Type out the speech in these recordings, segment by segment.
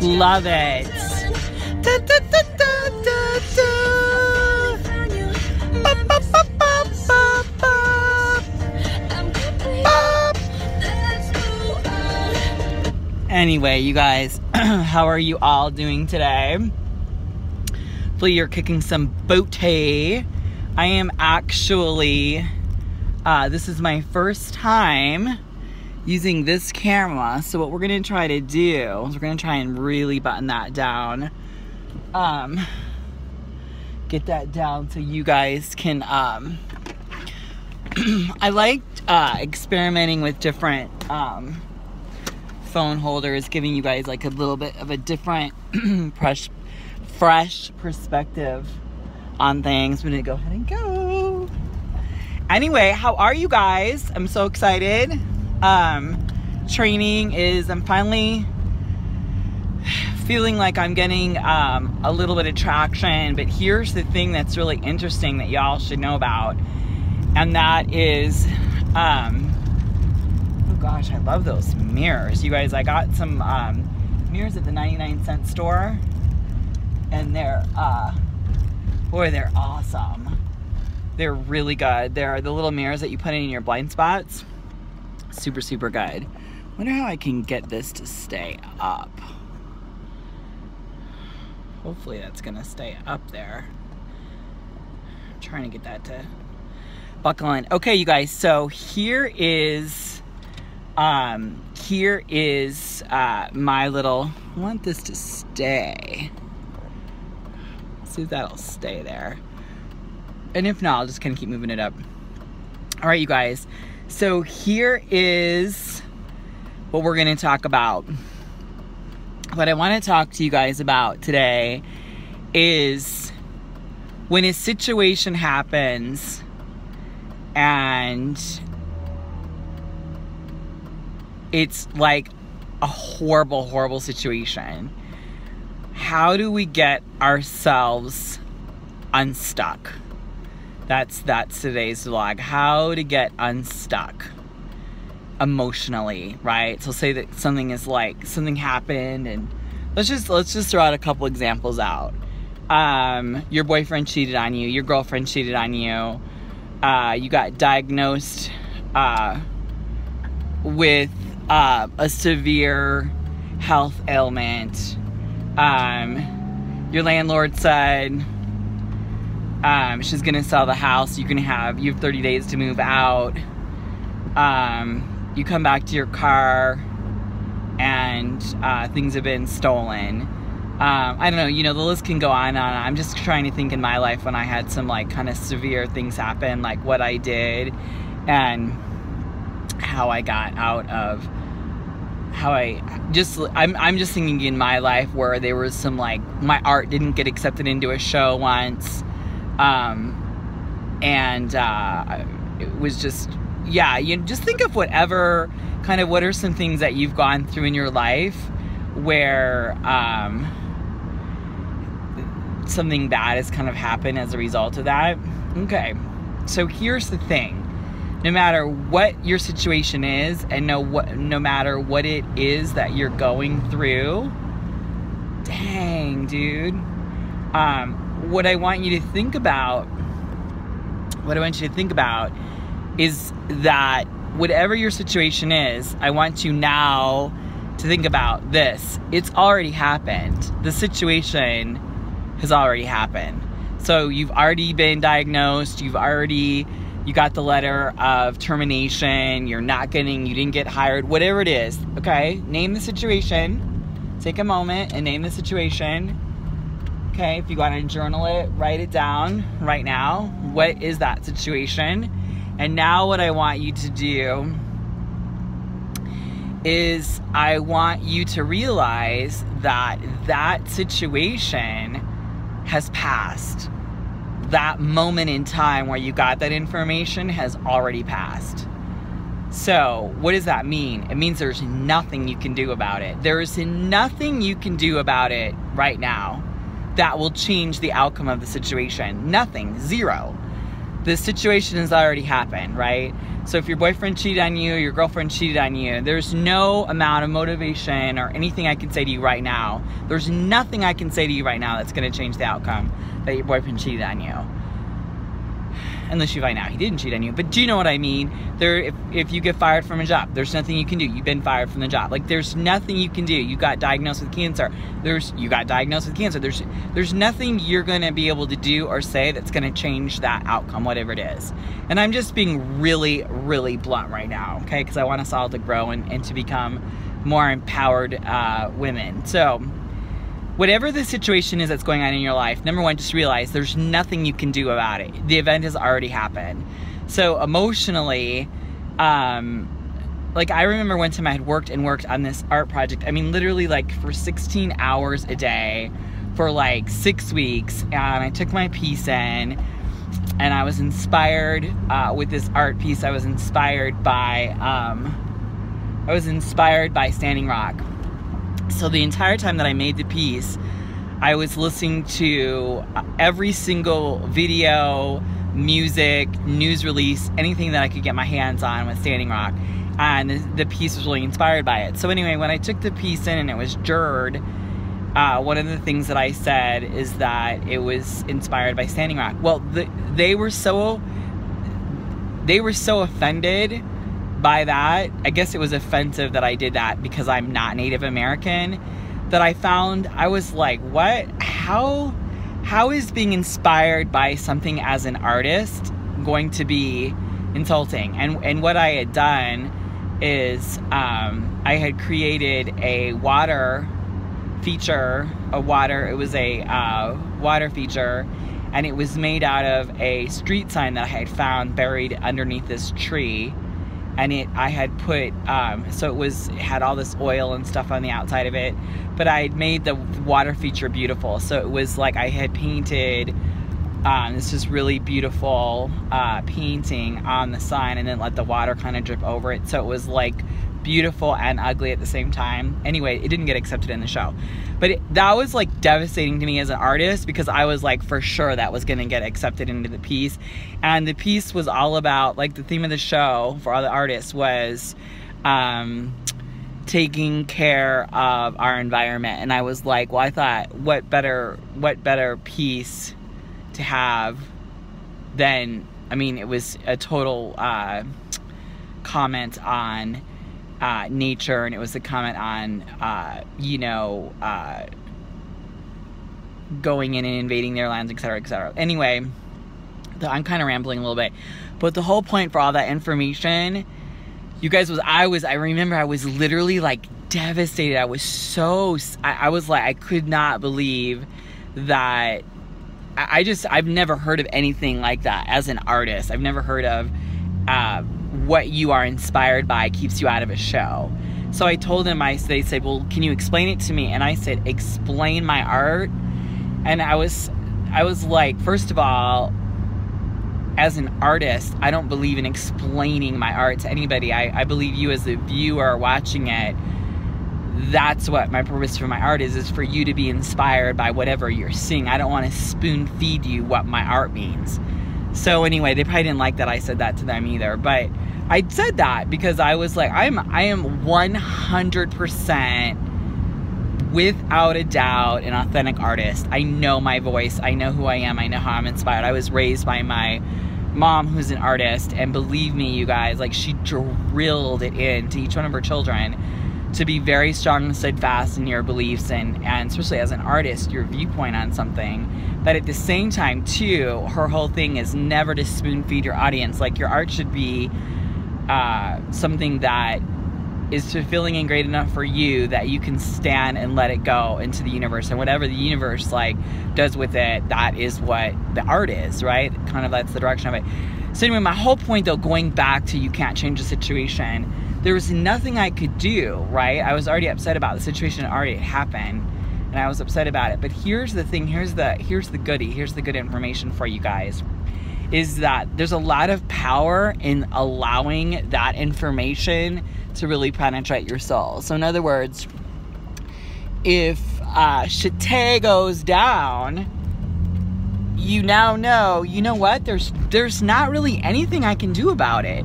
Love it. Da, da, da, da, da, da. Ba, ba, ba, ba, ba, ba. Anyway, you guys, how are you all doing today? Hopefully you're kicking some booty. I am actually, this is my first time using this camera. So what we're gonna try to do is we're gonna try and really button that down. Get that down so you guys can, I liked experimenting with different phone holders, giving you guys like a little bit of a different fresh perspective on things. I'm gonna go ahead and go. Anyway, how are you guys? I'm so excited. Training is, I'm finally feeling like I'm getting a little bit of traction, but here's the thing that's really interesting that y'all should know about, and that is, oh gosh, I love those mirrors. You guys, I got some mirrors at the 99-cent store, and they're, boy, they're awesome. They're really good. They're the little mirrors that you put in your blind spots. Super, super good. Wonder how I can get this to stay up. Hopefully that's gonna stay up there. I'm trying to get that to buckle in. Okay, you guys, so here is my little, I want this to stay. See if that'll stay there. And if not, I'll just kind of keep moving it up. All right, you guys. So here is what we're going to talk about. What I want to talk to you guys about today is when a situation happens and it's like a horrible, horrible situation. How do we get ourselves unstuck? That's today's vlog. How to get unstuck emotionally, right? So say that something is like, something happened, and let's just throw out a couple examples out. Your boyfriend cheated on you, your girlfriend cheated on you, you got diagnosed with a severe health ailment. Your landlord said she's gonna sell the house. You have 30 days to move out. You come back to your car and things have been stolen. I don't know, you know, the list can go on and on. I'm just trying to think in my life when I had some like kind of severe things happen, like what I did and how I got out of, I'm just thinking in my life where there was some, like, my art didn't get accepted into a show once, it was just, yeah, you just think of whatever, kind of what are some things that you've gone through in your life where, something bad has kind of happened as a result of that. Okay, so here's the thing. No matter what your situation is, and no matter what it is that you're going through, dang, dude. What I want you to think about is that whatever your situation is, I want you now to think about this. It's already happened. The situation has already happened. So you've already been diagnosed, you got the letter of termination, you didn't get hired, whatever it is, okay? Name the situation. Take a moment and name the situation. Okay, if you want to journal it, write it down right now. What is that situation? And now what I want you to do is I want you to realize that that situation has passed. That moment in time where you got that information has already passed. So what does that mean? It means there's nothing you can do about it. There is nothing you can do about it right now that will change the outcome of the situation. Nothing. Zero. The situation has already happened, right? So if your boyfriend cheated on you, your girlfriend cheated on you, there's no amount of motivation or anything I can say to you right now. There's nothing I can say to you right now that's going to change the outcome that your boyfriend cheated on you. Unless you find out he didn't cheat on you. But do you know what I mean? If you get fired from a job, there's nothing you can do. You've been fired from the job. Like, there's nothing you can do. You got diagnosed with cancer. You got diagnosed with cancer. There's nothing you're going to be able to do or say that's going to change that outcome, whatever it is. And I'm just being really, really blunt right now, okay? Because I want us all to grow and to become more empowered women. So whatever the situation is that's going on in your life, number one, just realize there's nothing you can do about it. The event has already happened. So emotionally, like, I remember one time I had worked on this art project. I mean, literally, like, for 16 hours a day for like 6 weeks. And I took my piece in, and I was inspired with this art piece. I was inspired by Standing Rock. So the entire time that I made the piece, I was listening to every single video, music, news release, anything that I could get my hands on with Standing Rock. And the piece was really inspired by it. So anyway, when I took the piece in and it was jurred, one of the things that I said is that it was inspired by Standing Rock. Well, they were so offended by that. I guess it was offensive that I did that because I'm not Native American, that I was like, what? How is being inspired by something as an artist going to be insulting? And what I had done is I had created a water feature, it was a water feature, and it was made out of a street sign that I had found buried underneath this tree. And I had put, so it had all this oil and stuff on the outside of it, but I had made the water feature beautiful. So it was like I had painted this just really beautiful painting on the sign, and then let the water kind of drip over it. So it was like beautiful and ugly at the same time. Anyway, it didn't get accepted in the show. But that was like devastating to me as an artist, because I was like, for sure that was going to get accepted into the piece. And the piece was all about, like, the theme of the show for all the artists was taking care of our environment. And I was like, well, I thought, what better piece to have than, I mean, it was a total comment on nature, and it was a comment on going in and invading their lands, etc., etc. Anyway, I'm kind of rambling a little bit, but the whole point for all that information, you guys, I remember I was literally like devastated. I was like, I could not believe that. I've never heard of anything like that as an artist. I've never heard of what you are inspired by keeps you out of a show. So I told them, they said, well, can you explain it to me? And I said, explain my art? And I was like, first of all, as an artist, I don't believe in explaining my art to anybody. I believe you as the viewer watching it, that's what my purpose for my art is for you to be inspired by whatever you're seeing. I don't want to spoon feed you what my art means. So anyway, they probably didn't like that I said that to them either, but I said that because I was like, I am 100% without a doubt an authentic artist. I know my voice, I know who I am, I know how I'm inspired. I was raised by my mom, who's an artist, and believe me, you guys, like, she drilled it into each one of her children to be very strong and steadfast in your beliefs, and especially as an artist, your viewpoint on something. But at the same time, too, her whole thing is never to spoon feed your audience. Like, your art should be something that is fulfilling and great enough for you that you can stand and let it go into the universe. And whatever the universe, like, does with it, that is what the art is, right? Kind of, that's the direction of it. So anyway, my whole point, though, going back to you can't change the situation, there was nothing I could do, right? I was already upset about the situation that already happened, and I was upset about it. But here's the thing, here's the goodie, here's the good information for you guys, is that there's a lot of power in allowing that information to really penetrate your soul. So in other words, if shit goes down, you now know, you know what, there's not really anything I can do about it.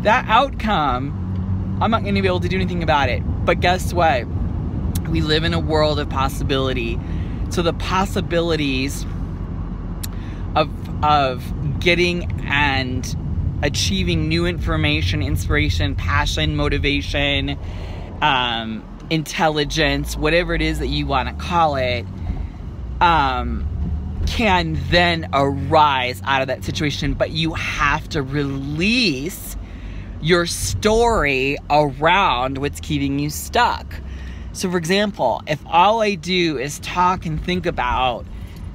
that outcome, I'm not going to be able to do anything about it. But guess what? We live in a world of possibility. So the possibilities of getting and achieving new information, inspiration, passion, motivation, intelligence, whatever it is that you want to call it, can then arise out of that situation. But you have to release your story around what's keeping you stuck. So for example, if all I do is talk and think about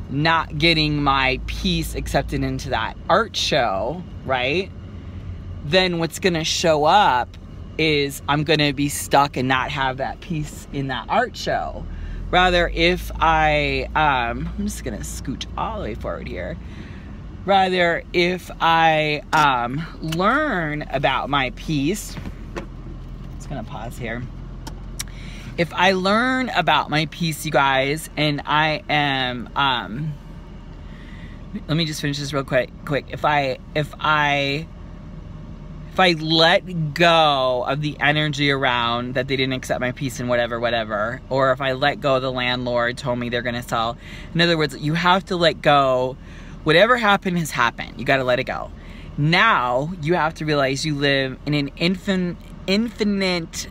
not getting my piece accepted into that art show, right? Then what's going to show up is I'm going to be stuck and not have that piece in that art show. Rather, if I'm just going to scooch all the way forward here. Rather, if I learn about my piece, I'm just going to pause here. If I learn about my piece, you guys, and I am, let me just finish this real quick. If I let go of the energy around that they didn't accept my piece and whatever, or if I let go, the landlord told me they're going to sell. In other words, you have to let go. Whatever happened has happened. You got to let it go. Now you have to realize you live in an infinite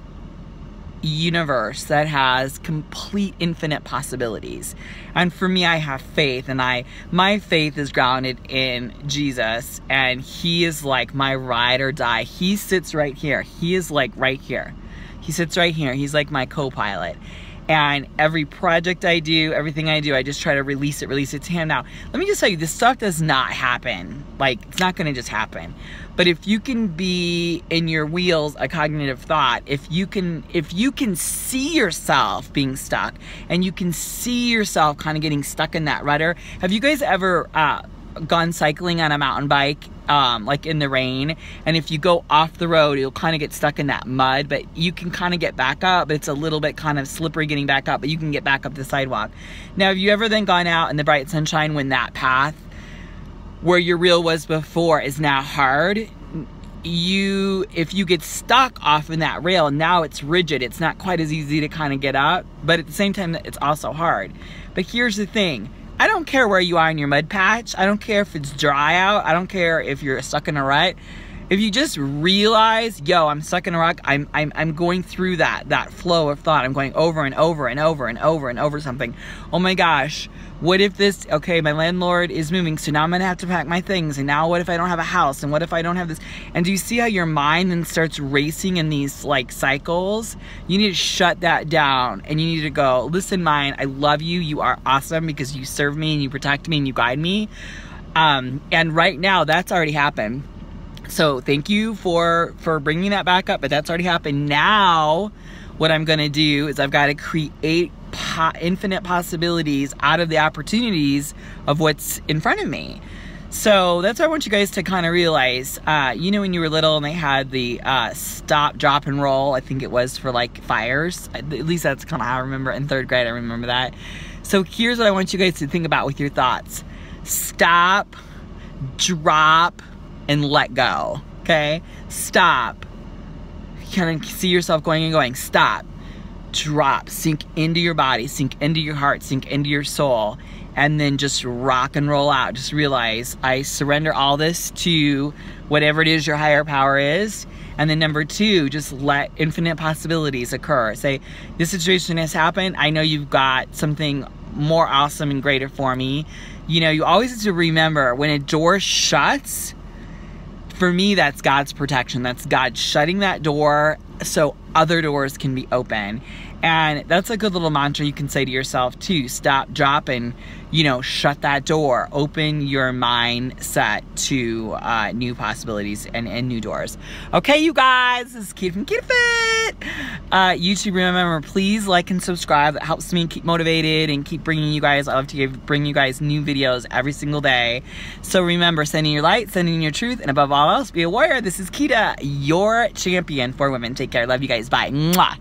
universe that has complete infinite possibilities. And for me, I have faith, and my faith is grounded in Jesus, and he is like my ride or die. He sits right here. He is like right here. He sits right here. He's like my co-pilot. And every project I do, everything I do, I just try to release it to him. Now, let me just tell you, this stuff does not happen. Like, it's not going to just happen. But if you can be in your wheels a cognitive thought, if you can see yourself being stuck, and you can see yourself kind of getting stuck in that rudder. Have you guys ever gone cycling on a mountain bike, like in the rain, and if you go off the road, you'll kind of get stuck in that mud, but you can kind of get back up, but it's a little bit kind of slippery getting back up, but you can get back up the sidewalk. Now, have you ever then gone out in the bright sunshine when that path where your reel was before is now hard? If you get stuck off in that rail, now it's rigid. It's not quite as easy to kind of get up, but at the same time, it's also hard. But here's the thing. I don't care where you are in your mud patch. I don't care if it's dry out. I don't care if you're stuck in a rut. If you just realize, yo, I'm stuck in a rut, I'm going through that flow of thought. I'm going over and over and over and over and over something. Oh my gosh, what if this, okay, my landlord is moving, so now I'm gonna have to pack my things, and now what if I don't have a house, and what if I don't have this? And do you see how your mind then starts racing in these like cycles? You need to shut that down, and you need to go, listen, mind, I love you. You are awesome because you serve me and you protect me and you guide me. And right now, that's already happened. So thank you for bringing that back up, but that's already happened. Now, what I'm gonna do is I've got to create infinite possibilities out of the opportunities of what's in front of me. So that's what I want you guys to kind of realize. You know, when you were little and they had the stop, drop, and roll, I think it was for like fires. At least that's kind of how I remember it in 3rd grade. I remember that. So here's what I want you guys to think about with your thoughts. Stop, drop, and let go. Okay? Stop. Kind of see yourself going and going. Stop. Drop. Sink into your body. Sink into your heart. Sink into your soul. And then just rock and roll out. Just realize I surrender all this to whatever it is your higher power is. And then number 2, just let infinite possibilities occur. Say, this situation has happened. I know you've got something more awesome and greater for me. You know, you always have to remember when a door shuts, for me, that's God's protection. That's God shutting that door so other doors can be open. And that's a good little mantra you can say to yourself too. Stop, drop, and, you know, shut that door. Open your mindset to new possibilities and new doors. Okay, you guys, this is Kita from Kitafit. YouTube, remember, please like and subscribe. That helps me keep motivated and keep bringing you guys. I love to bring you guys new videos every single day. So remember, send in your light, send in your truth, and above all else, be a warrior. This is Kita, your champion for women. Take care. Love you guys. Bye. Mwah.